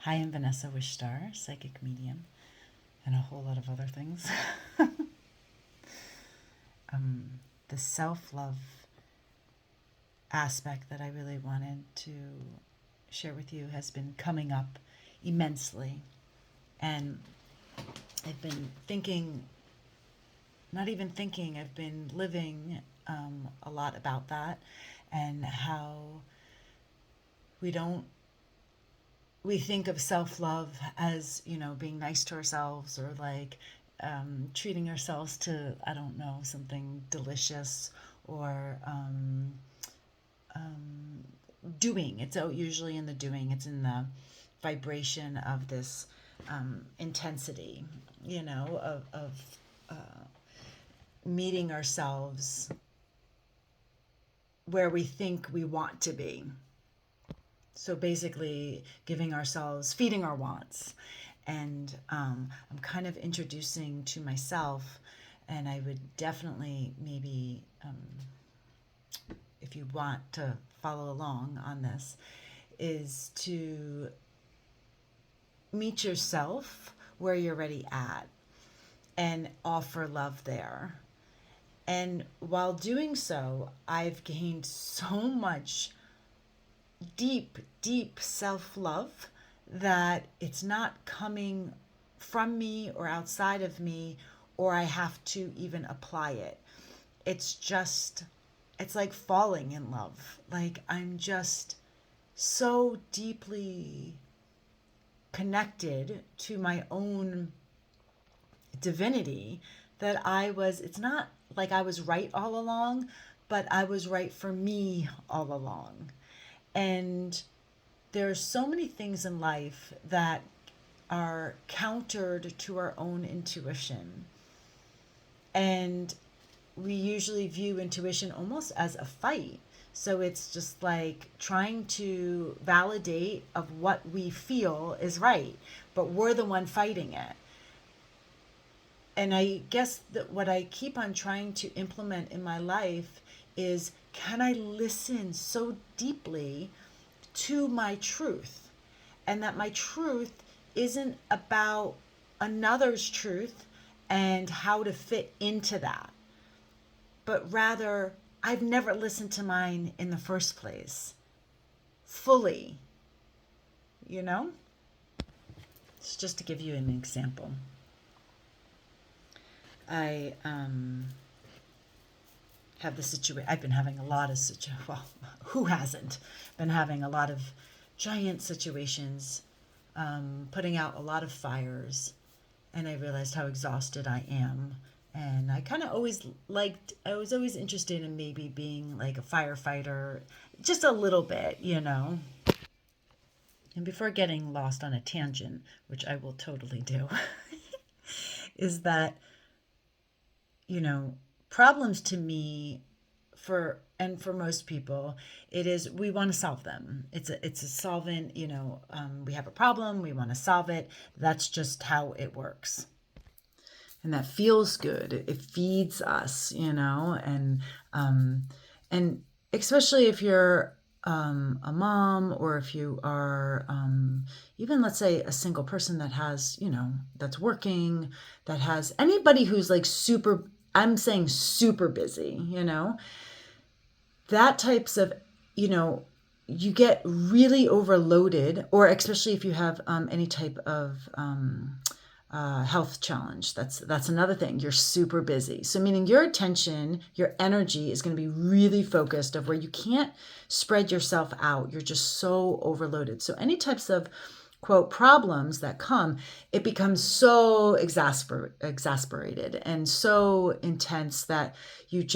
Hi, I'm Vanessa Wishstar, psychic medium, and a whole lot of other things. The self love aspect that I really wanted to share with you has been coming up immensely. And I've been thinking, not even thinking, I've been living a lot about that and how we don't we think of self-love as being nice to ourselves or like treating ourselves to, I don't know, something delicious or doing. It's usually in the doing. It's in the vibration of this intensity, of meeting ourselves where we think we want to be. So basically, giving ourselves, feeding our wants. And I'm kind of introducing to myself, and I would definitely maybe, if you want to follow along on this, is to meet yourself where you're already at and offer love there. And while doing so, I've gained so much deep, deep self love that it's not coming from me or outside of me, or I have to even apply it. It's just, it's like falling in love. Like I'm just so deeply connected to my own divinity that it's not like I was right all along, but I was right for me all along. And there's so many things in life that are countered to our own intuition. And we usually view intuition almost as a fight. So it's just like trying to validate of what we feel is right, but we're the one fighting it. And I guess that what I keep on trying to implement in my life is, can I listen so deeply to my truth? And that my truth isn't about another's truth and how to fit into that, but rather, I've never listened to mine in the first place fully, you know? It's just to give you an example. I have the situation. I've been having a lot of well, who hasn't been having a lot of giant situations, putting out a lot of fires, and I realized how exhausted I am. And I kind of always I was always interested in maybe being like a firefighter, just a little bit, And before getting lost on a tangent, which I will totally do, is that, you know, problems to me for most people, it is we want to solve them. It's a solvent. We have a problem, we want to solve it. That's just how it works, and that feels good. It feeds us, and especially if you're a mom, or if you are even, let's say, a single person that has, that's working, that has anybody who's like super. I'm saying super busy, that types of, you get really overloaded, or especially if you have any type of health challenge. That's another thing. You're super busy. So meaning your attention, your energy is going to be really focused of where you can't spread yourself out. You're just so overloaded. So any types of quote problems that come, it becomes so exasperated and so intense that you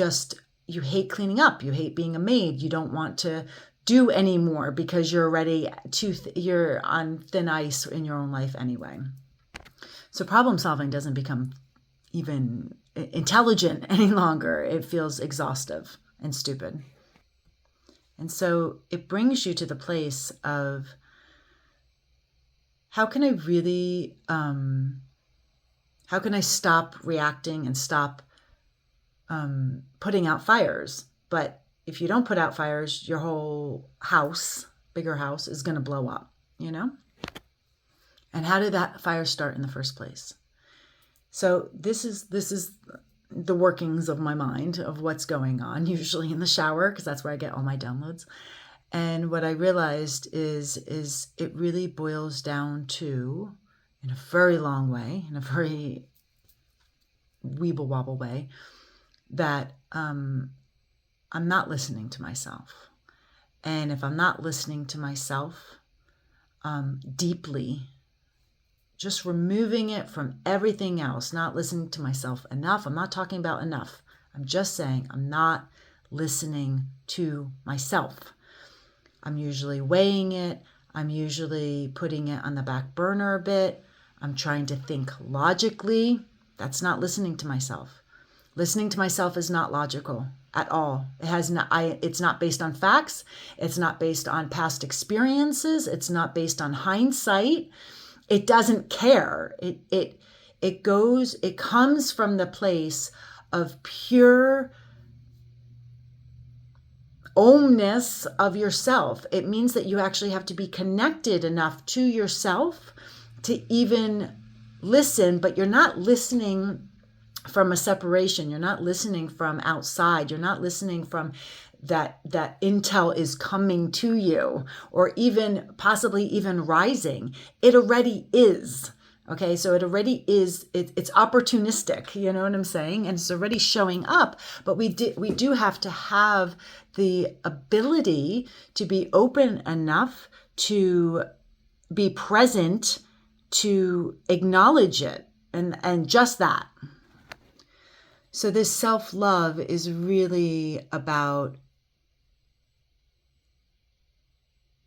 hate cleaning up. You hate being a maid. You don't want to do anymore because you're already you're on thin ice in your own life anyway. So problem solving doesn't become even intelligent any longer. It feels exhaustive and stupid. And so it brings you to the place of, how can I really, how can I stop reacting and stop putting out fires? But if you don't put out fires, your whole house, bigger house, is going to blow up, And how did that fire start in the first place? So this is the workings of my mind of what's going on, usually in the shower, because that's where I get all my downloads. And what I realized is it really boils down to, in a very long way, in a very weeble wobble way, that I'm not listening to myself. And if I'm not listening to myself deeply, just removing it from everything else, not listening to myself enough. I'm not talking about enough. I'm just saying I'm not listening to myself. I'm usually weighing it. I'm usually putting it on the back burner a bit. I'm trying to think logically. That's not listening to myself. Listening to myself is not logical at all. It's not based on facts. It's not based on past experiences. It's not based on hindsight. It doesn't care. It comes from the place of pure omness of yourself. It means that you actually have to be connected enough to yourself to even listen, but you're not listening from a separation. You're not listening from outside. You're not listening from that intel is coming to you, or even possibly even rising. It already is. Okay, so it already is, it's opportunistic, you know what I'm saying? And it's already showing up, but we do have to have the ability to be open enough to be present, to acknowledge it, and just that. So this self-love is really about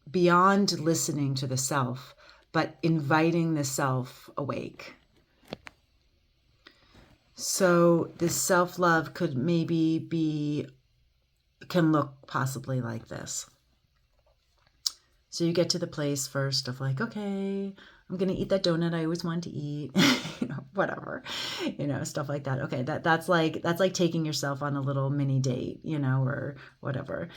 beyond listening to the self, but inviting the self awake. So this self-love could maybe can look possibly like this. So you get to the place first of like, okay, I'm going to eat that donut I always wanted to eat, whatever, stuff like that. Okay, that's like taking yourself on a little mini date, or whatever.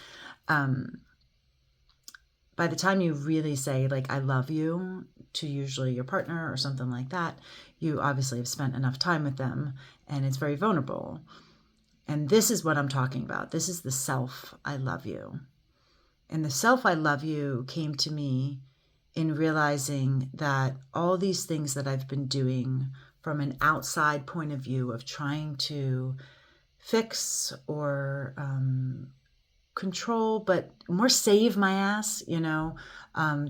By the time you really say, like, I love you to usually your partner or something like that, you obviously have spent enough time with them, and it's very vulnerable. And this is what I'm talking about. This is the self I love you. And the self I love you came to me in realizing that all these things that I've been doing from an outside point of view of trying to fix or control, but more save my ass,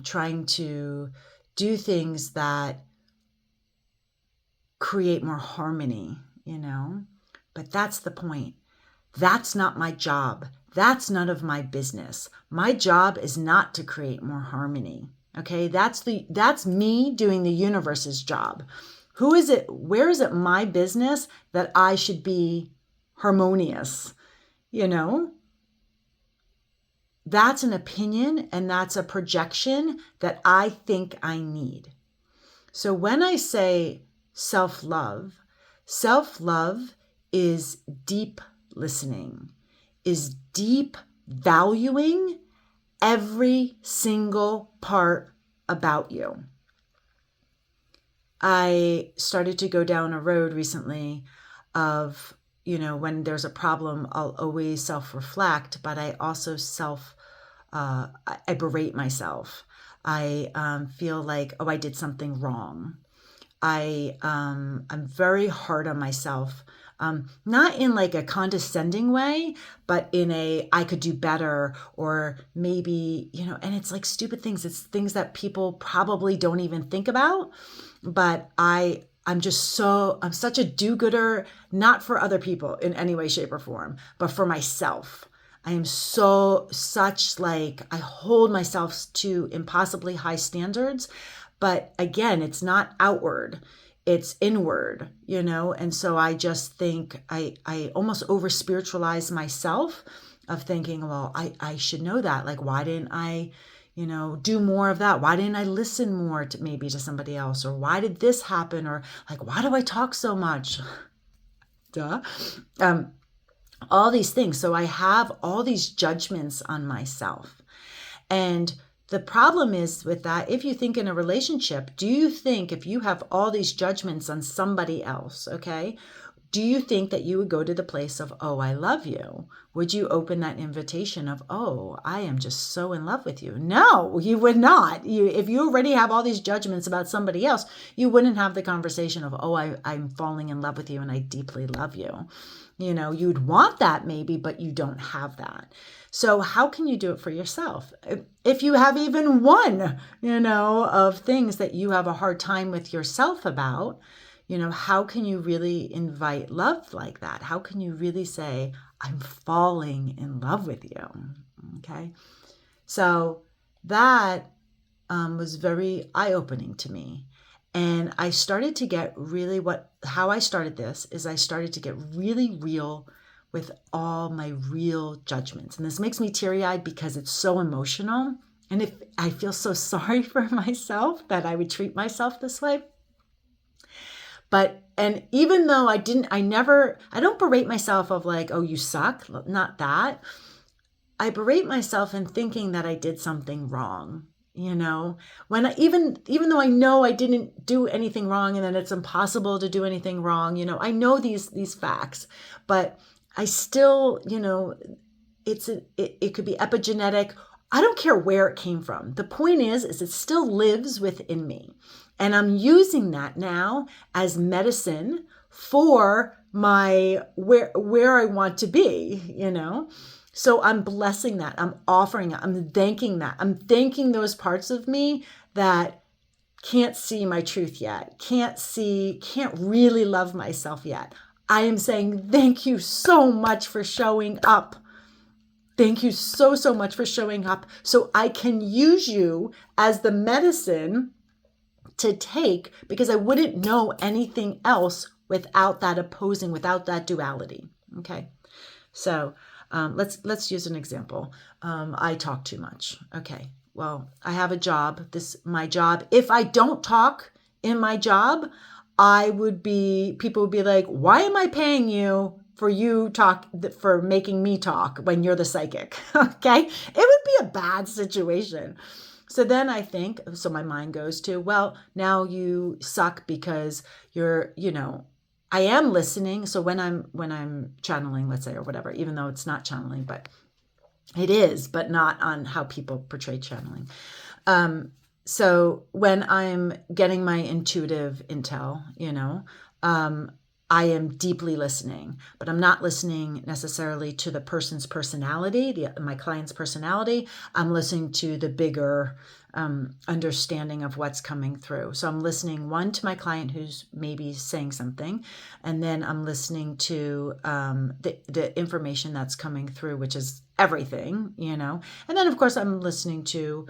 trying to do things that create more harmony, but that's the point. That's not my job. That's none of my business. My job is not to create more harmony. Okay, that's me doing the universe's job. Who is it? Where is it my business that I should be harmonious? That's an opinion, and that's a projection that I think I need. So when I say self-love is deep listening, is deep valuing every single part about you. I started to go down a road recently of, when there's a problem, I'll always self-reflect, but I also I berate myself. I feel like, I did something wrong. I'm very hard on myself. Not in like a condescending way, but in I could do better, or maybe, and it's like stupid things. It's things that people probably don't even think about, but I'm such a do-gooder, not for other people in any way, shape, or form, but for myself. I am I hold myself to impossibly high standards, but again, it's not outward. It's inward, and so I just think I almost over spiritualize myself of thinking, well, I should know that. Like, why didn't I, do more of that? Why didn't I listen more to somebody else? Or why did this happen? Or like, why do I talk so much? Duh. All these things. So I have all these judgments on myself. And the problem is with that, if you think in a relationship, do you think if you have all these judgments on somebody else, okay, do you think that you would go to the place of, oh, I love you? Would you open that invitation of, oh, I am just so in love with you? No, you would not. If you already have all these judgments about somebody else, you wouldn't have the conversation of, oh, I'm falling in love with you and I deeply love you. You'd want that maybe, but you don't have that. So how can you do it for yourself? If you have even one, of things that you have a hard time with yourself about, how can you really invite love like that? How can you really say, I'm falling in love with you? Okay. So that was very eye-opening to me. And I started to get really how I started this is I started to get really real with all my real judgments. And this makes me teary-eyed because it's so emotional. And if I feel so sorry for myself that I would treat myself this way. And even though I don't berate myself of like, oh, you suck. Not that. I berate myself in thinking that I did something wrong. When even though I know I didn't do anything wrong and that it's impossible to do anything wrong, I know these facts, but I still, it could be epigenetic. I don't care where it came from. The point is it still lives within me. And I'm using that now as medicine for my where I want to be, So I'm blessing that. I'm offering it. I'm thanking that. I'm thanking those parts of me that can't see my truth yet, can't really love myself yet. I am saying, thank you so much for showing up. Thank you so, so much for showing up so I can use you as the medicine to take, because I wouldn't know anything else without that opposing, without that duality. Okay. So let's use an example. I talk too much. Okay. Well, I have a job. My job. If I don't talk in my job, people would be like, why am I paying you for making me talk when you're the psychic? Okay. It would be a bad situation. So then so my mind goes to, well, now you suck because I am listening. So when I'm channeling, let's say, or whatever, even though it's not channeling, but it is, but not on how people portray channeling. So when I'm getting my intuitive intel, I am deeply listening, but I'm not listening necessarily to the person's personality, my client's personality. I'm listening to the bigger understanding of what's coming through. So I'm listening, one, to my client who's maybe saying something, and then I'm listening to the information that's coming through, which is everything, and then of course I'm listening to,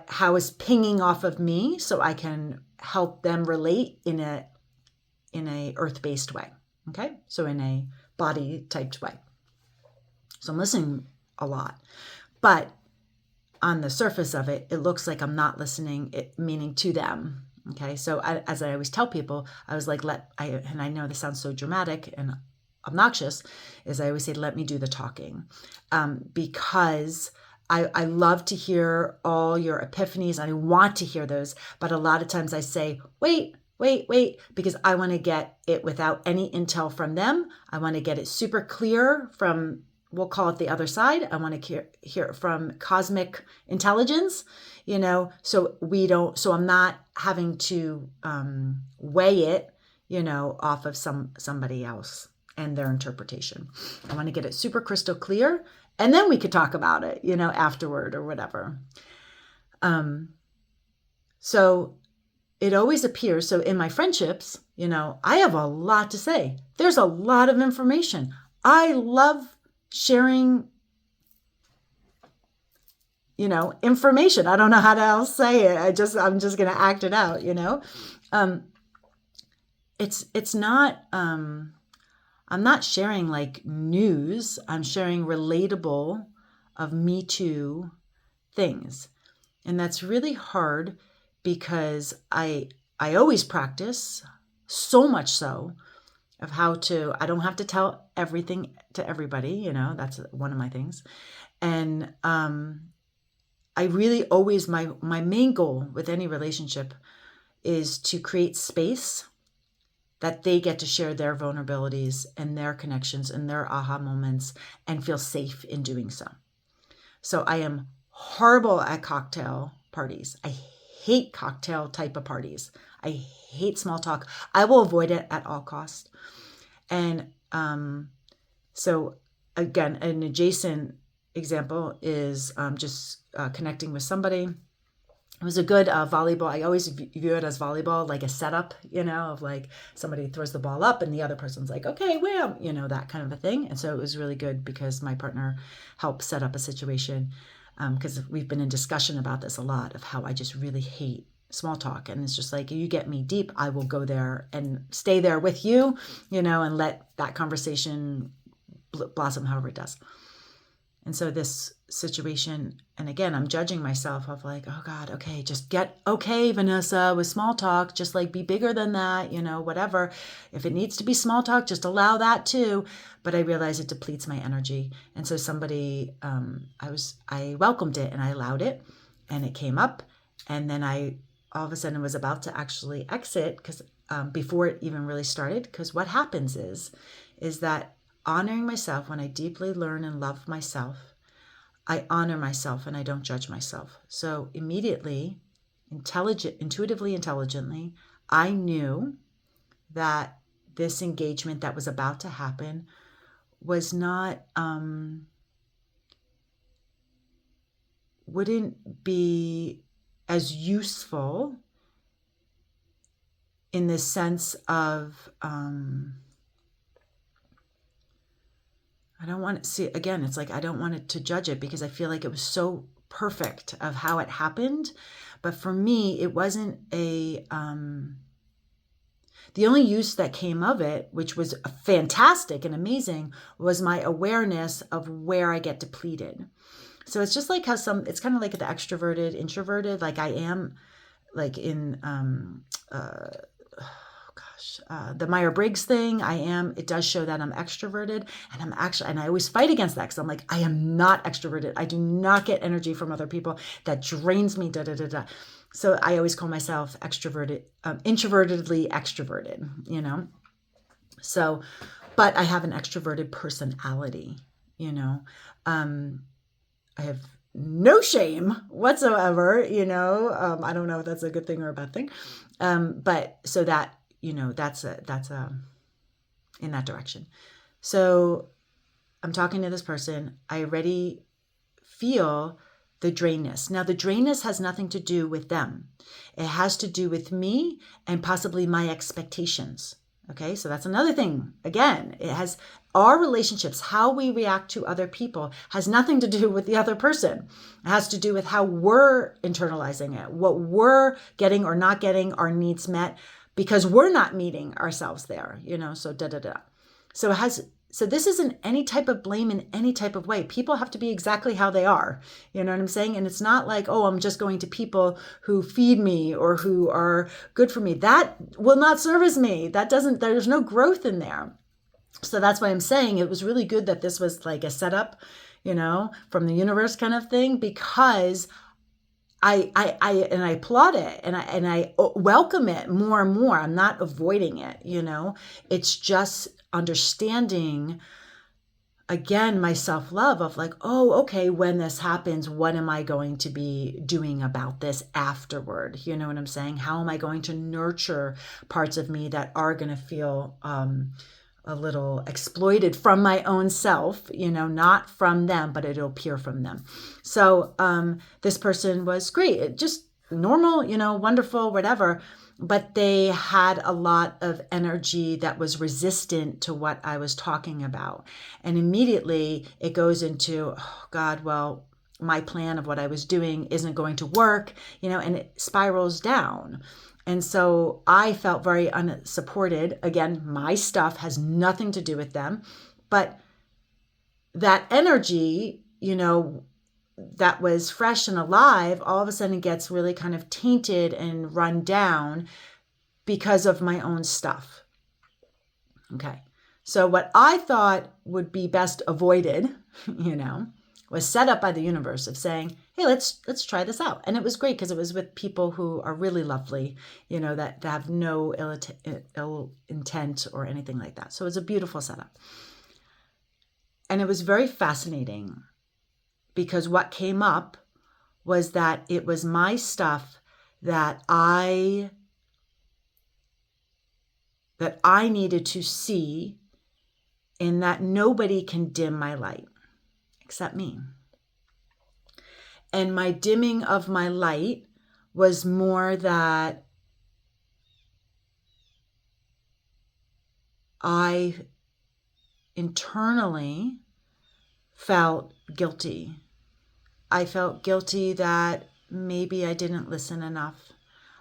how is pinging off of me so I can help them relate in a earth-based way. Okay. So in a body typed way. So I'm listening a lot, but on the surface of it, it looks like I'm not listening, meaning to them. Okay. So as I always tell people, I was like, and I know this sounds so dramatic and obnoxious, is I always say, let me do the talking. Because I love to hear all your epiphanies. And I want to hear those. But a lot of times I say, wait, because I want to get it without any intel from them. I want to get it super clear from, we'll call it the other side. I want to hear it from cosmic intelligence, so I'm not having to weigh it, off of somebody else and their interpretation. I want to get it super crystal clear, and then we could talk about it, afterward or whatever. So it always appears. So in my friendships, I have a lot to say. There's a lot of information. I love sharing, information. I don't know how to else say it. I'm just going to act it out, It's not, I'm not sharing like news. I'm sharing relatable of Me Too things. And that's really hard because I always practice, so much so, of I don't have to tell everything to everybody, that's one of my things. And I really always, my main goal with any relationship is to create space that they get to share their vulnerabilities and their connections and their aha moments and feel safe in doing so. So I am horrible at cocktail parties. I hate cocktail type of parties. I hate small talk. I will avoid it at all costs. And so again, an adjacent example is just connecting with somebody. It was a good volleyball. I always view it as volleyball, like a setup, of like somebody throws the ball up and the other person's like, okay, wham, that kind of a thing. And so it was really good because my partner helped set up a situation, because we've been in discussion about this a lot, of how I just really hate small talk. And it's just like, you get me deep, I will go there and stay there with you, and let that conversation blossom however it does. And so this situation, and again, I'm judging myself of like, oh God, okay, just get okay, Vanessa, with small talk, just like be bigger than that, whatever. If it needs to be small talk, just allow that too. But I realize it depletes my energy. And so somebody, I welcomed it and I allowed it, and it came up. And then I all of a sudden was about to actually exit, because before it even really started, because what happens is that honoring myself, when I deeply learn and love myself, I honor myself and I don't judge myself. So immediately, intuitively, intelligently, I knew that this engagement that was about to happen was not, wouldn't be as useful in the sense of, I don't want to see, again, it's like, I don't want it to judge it because I feel like it was so perfect of how it happened. But for me, it wasn't the only use that came of it, which was fantastic and amazing, was my awareness of where I get depleted. So it's just like how it's kind of like the extroverted, introverted, like I am like in, the Myers-Briggs thing, it does show that I'm extroverted, and I always fight against that because I'm like, I am not extroverted. I do not get energy from other people. That drains me, da, da, da, da. So I always call myself extroverted, introvertedly extroverted, So, but I have an extroverted personality, I have no shame whatsoever, I don't know if that's a good thing or a bad thing. But so that, that's in that direction. So I'm talking to this person. I already feel the drainness. Now the drainness has nothing to do with them. It has to do with me and possibly my expectations. Okay. So that's another thing. Again, it has our relationships, how we react to other people has nothing to do with the other person. It has to do with how we're internalizing it, what we're getting or not getting our needs met, because we're not meeting ourselves there, so da, da, da. So this isn't any type of blame in any type of way. People have to be exactly how they are. You know what I'm saying? And it's not like, oh, I'm just going to people who feed me or who are good for me. That will not service me. There's no growth in there. So that's why I'm saying it was really good that this was like a setup, from the universe kind of thing, because I applaud it and I welcome it more and more. I'm not avoiding it, It's just understanding, again, my self-love of like, oh, okay, when this happens, what am I going to be doing about this afterward? You know what I'm saying? How am I going to nurture parts of me that are going to feel a little exploited from my own self, not from them, but it'll appear from them. So this person was great. It just normal, wonderful, whatever. But they had a lot of energy that was resistant to what I was talking about. And immediately it goes into, oh God, well, my plan of what I was doing isn't going to work, and it spirals down. And so I felt very unsupported. Again, my stuff has nothing to do with them. But that energy, that was fresh and alive, all of a sudden gets really kind of tainted and run down because of my own stuff. Okay. So what I thought would be best avoided, was set up by the universe of saying, hey, let's try this out. And it was great because it was with people who are really lovely, that have no ill intent or anything like that. So it was a beautiful setup. And it was very fascinating because what came up was that it was my stuff that I needed to see, and that nobody can dim my light except me. And my dimming of my light was more that I internally felt guilty. I felt guilty that maybe I didn't listen enough.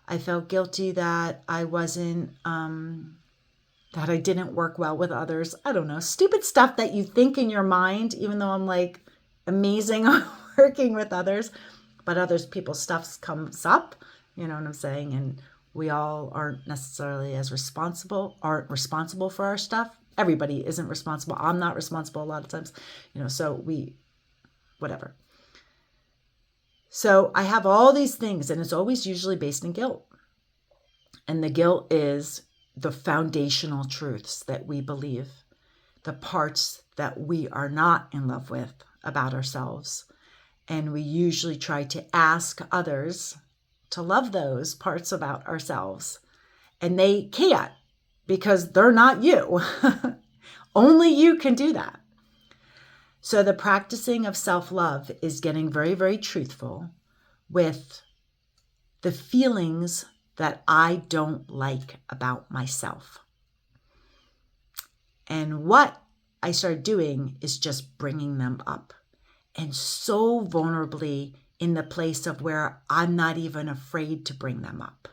I felt guilty that I wasn't, that I didn't work well with others. I don't know, stupid stuff that you think in your mind, even though I'm like amazing on working with others, but others people's stuff comes up, you know what I'm saying? And we all aren't necessarily aren't responsible for our stuff. Everybody isn't responsible. I'm not responsible a lot of times, so whatever. So I have all these things, and it's always usually based in guilt. And the guilt is the foundational truths that we believe, the parts that we are not in love with about ourselves. And we usually try to ask others to love those parts about ourselves. And they can't because they're not you. Only you can do that. So the practicing of self-love is getting very, very truthful with the feelings that I don't like about myself. And what I started doing is just bringing them up, and so vulnerably in the place of where I'm not even afraid to bring them up.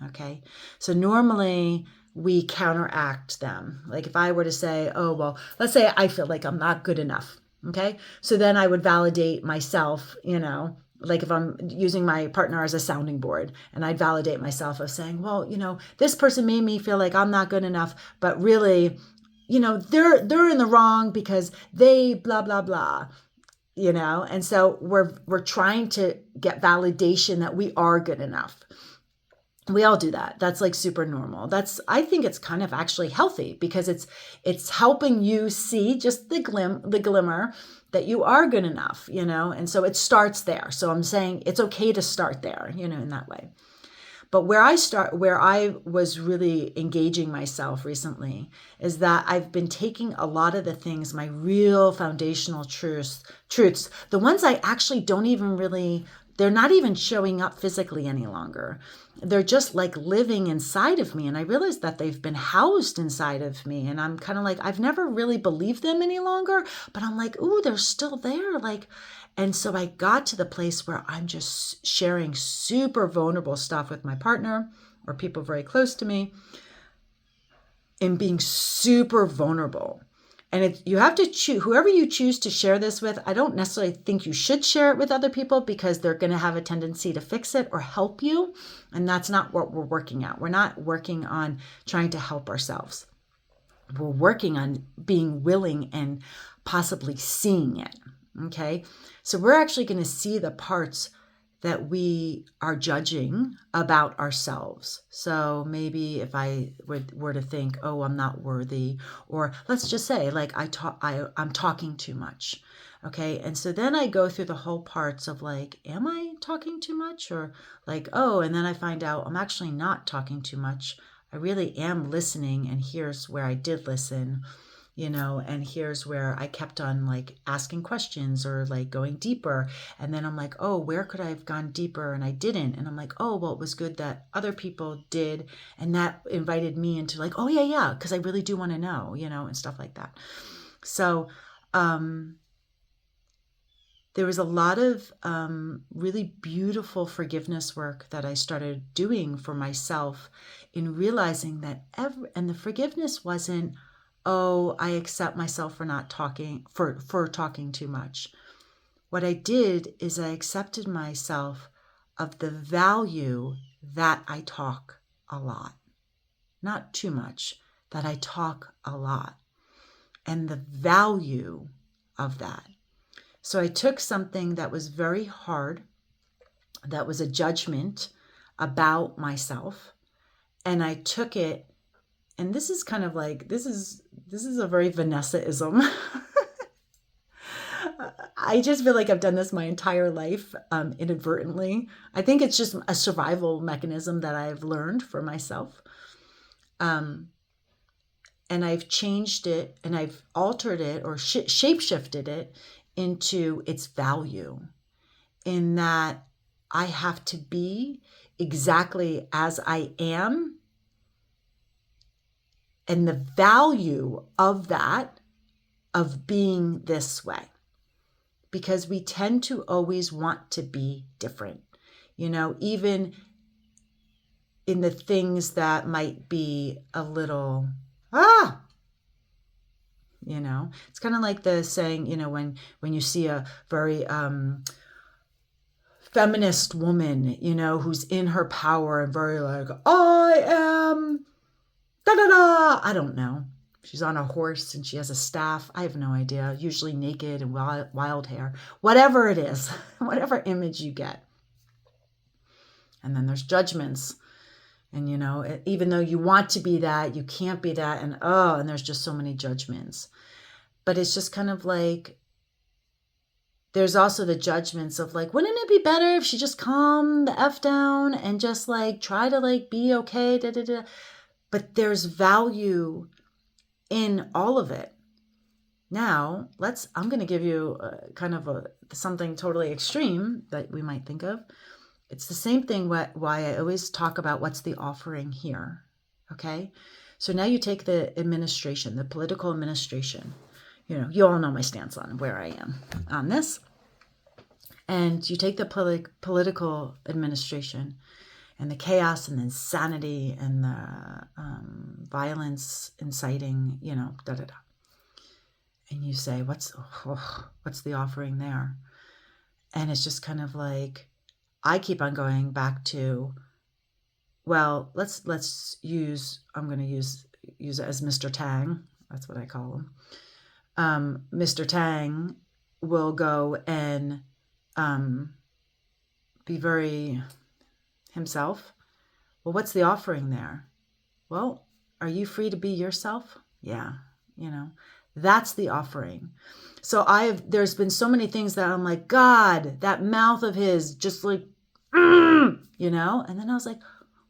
Okay. So normally we counteract them. Like if I were to say, oh, well, let's say I feel like I'm not good enough. Okay. So then I would validate myself, like if I'm using my partner as a sounding board, and I'd validate myself of saying, well, this person made me feel like I'm not good enough, but really, they're in the wrong because they blah, blah, blah, and so we're trying to get validation that we are good enough. We all do that. That's like super normal. I think it's kind of actually healthy because it's helping you see just the glimmer that you are good enough, and so it starts there. So I'm saying it's okay to start there, in that way. But where I was really engaging myself recently is that I've been taking a lot of the things, my real foundational truths, the ones I actually don't even really, they're not even showing up physically any longer. They're just like living inside of me. And I realized that they've been housed inside of me. And I'm kind of like, I've never really believed them any longer, but I'm like, ooh, they're still there. And so I got to the place where I'm just sharing super vulnerable stuff with my partner or people very close to me, and being super vulnerable. And you have to choose, whoever you choose to share this with, I don't necessarily think you should share it with other people because they're going to have a tendency to fix it or help you. And that's not what we're working at. We're not working on trying to help ourselves. We're working on being willing and possibly seeing it. Okay. So we're actually going to see the parts that we are judging about ourselves. So maybe if I were to think, oh, I'm not worthy, or let's just say like I'm talking too much. Okay. And so then I go through the whole parts of like, am I talking too much? Or like, oh, and then I find out I'm actually not talking too much. I really am listening. And here's where I did listen. And here's where I kept on like asking questions or like going deeper. And then I'm like, oh, where could I have gone deeper? And I didn't. And I'm like, oh, well, it was good that other people did. And that invited me into like, oh, yeah, because I really do want to know, and stuff like that. So there was a lot of really beautiful forgiveness work that I started doing for myself in realizing that and the forgiveness wasn't, oh, I accept myself for not talking, for talking too much. What I did is I accepted myself of the value that I talk a lot, not too much, that I talk a lot, and the value of that. So I took something that was very hard, that was a judgment about myself, and I took it, and this is kind of like, this is a very Vanessa-ism. I just feel like I've done this my entire life, inadvertently. I think it's just a survival mechanism that I've learned for myself. And I've changed it, and I've altered it, or shape-shifted it into its value, in that I have to be exactly as I am, and the value of that, of being this way. Because we tend to always want to be different, even in the things that might be a little, it's kind of like the saying, when you see a very feminist woman, who's in her power and very like, I am da da da, I don't know. She's on a horse and she has a staff. I have no idea. Usually naked and wild hair. Whatever it is, whatever image you get. And then there's judgments. And, even though you want to be that, you can't be that. And there's just so many judgments. But it's just kind of like, there's also the judgments of like, wouldn't it be better if she just calmed the F down and just like try to like be okay, da da da. But there's value in all of it. Now, I'm going to give you kind of something totally extreme that we might think of. It's the same thing why I always talk about what's the offering here. Okay? So now you take the administration, the political administration. You all know my stance on where I am on this. And you take the political administration and the chaos and the insanity and the violence inciting, da da da. And you say, what's the offering there? And it's just kind of like, I keep on going back to, well, let's use, I'm going to use it as Mr. Tang. That's what I call him. Mr. Tang will go and be very himself. Well, what's the offering there? Well, are you free to be yourself? Yeah, that's the offering. So there's been so many things that I'm like, God, that mouth of his, just like, and then I was like,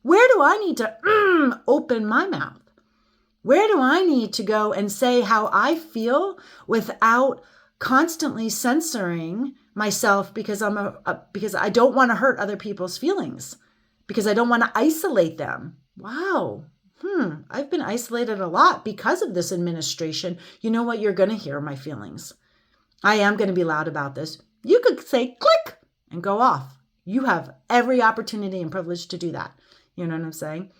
where do I need to open my mouth? Where do I need to go and say how I feel without constantly censoring myself because because I don't want to hurt other people's feelings, because I don't want to isolate them. Wow. I've been isolated a lot because of this administration. You know what? You're going to hear my feelings. I am going to be loud about this. You could say click and go off. You have every opportunity and privilege to do that. You know what I'm saying?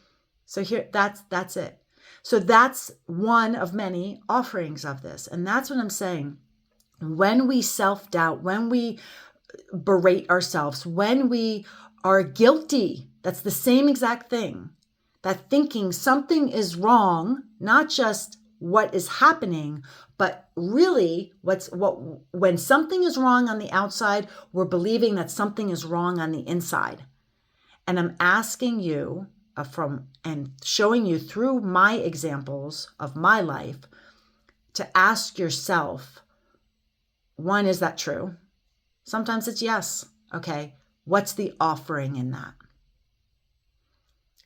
So here, that's it. So that's one of many offerings of this. And that's what I'm saying. When we self-doubt, when we berate ourselves, when we are guilty, that's the same exact thing. That thinking something is wrong, not just what is happening, but really when something is wrong on the outside, we're believing that something is wrong on the inside. And I'm asking you and showing you through my examples of my life to ask yourself, one, is that true? Sometimes it's yes. Okay, what's the offering in that?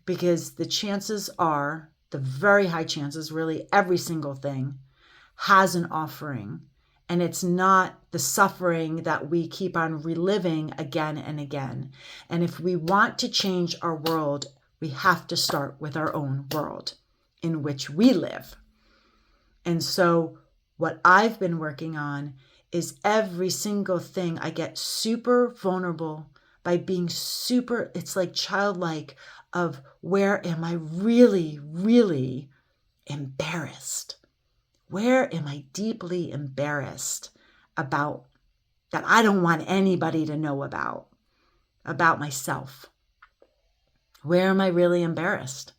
Because the chances are, the very high chances, really every single thing has an offering. And it's not the suffering that we keep on reliving again and again. And if we want to change our world, we have to start with our own world in which we live. And so what I've been working on is every single thing. I get super vulnerable by being it's like childlike, of where am I really, really embarrassed? Where am I deeply embarrassed about that I don't want anybody to know about myself? Where am I really embarrassed?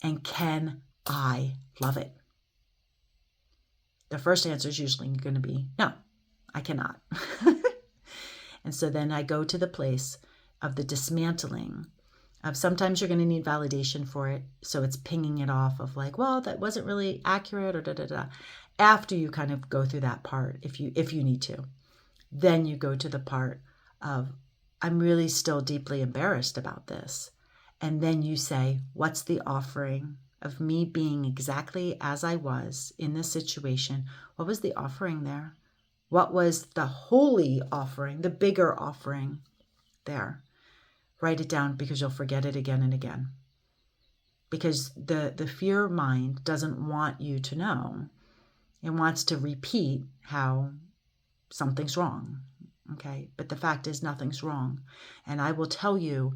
And can I love it? The first answer is usually going to be no, I cannot. And so then I go to the place of the dismantling of sometimes you're going to need validation for it. So it's pinging it off of like, well, that wasn't really accurate or da da da. After you kind of go through that part, if you need to, then you go to the part of, I'm really still deeply embarrassed about this. And then you say, what's the offering of me being exactly as I was in this situation? What was the offering there? What was the holy offering, the bigger offering there? Write it down because you'll forget it again and again. Because the fear mind doesn't want you to know. It wants to repeat how something's wrong. Okay? But the fact is nothing's wrong. And I will tell you,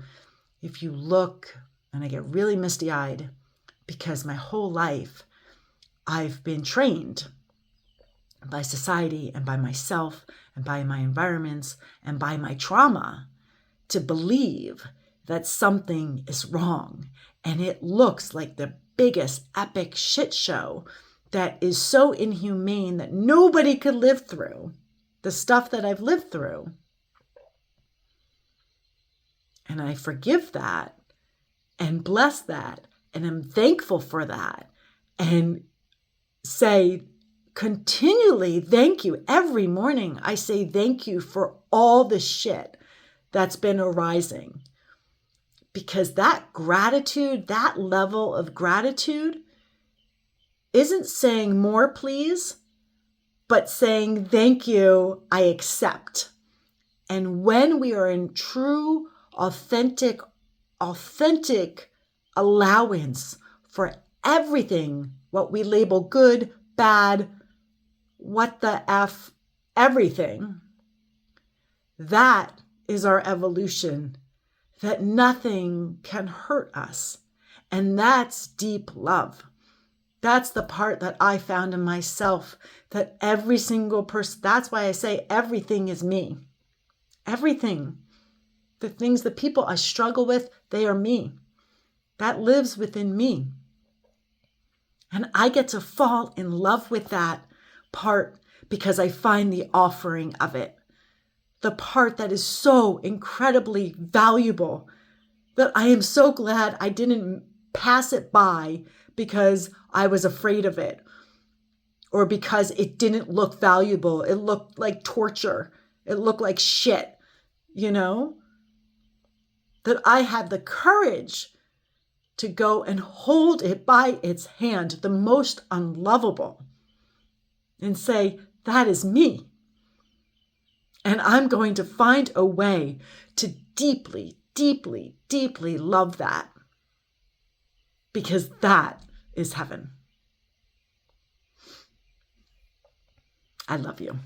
if you look, and I get really misty-eyed because my whole life I've been trained by society and by myself and by my environments and by my trauma to believe that something is wrong. And it looks like the biggest epic shit show that is so inhumane that nobody could live through the stuff that I've lived through. And I forgive that and bless that. And I'm thankful for that. And say continually, thank you. Every morning I say thank you for all the shit that's been arising. Because that gratitude, that level of gratitude isn't saying more please, but saying thank you, I accept. And when we are in true, authentic allowance for everything, what we label good, bad, what the F, everything, that is our evolution, that nothing can hurt us. And that's deep love. That's the part that I found in myself, that every single person, that's why I say everything is me. Everything. The things, the people I struggle with, they are me. That lives within me. And I get to fall in love with that part because I find the offering of it. The part that is so incredibly valuable that I am so glad I didn't pass it by because I was afraid of it or because it didn't look valuable. It looked like torture. It looked like shit, you know? That I had the courage to go and hold it by its hand, the most unlovable, and say, that is me. And I'm going to find a way to deeply, deeply, deeply love that. Because that is heaven. I love you.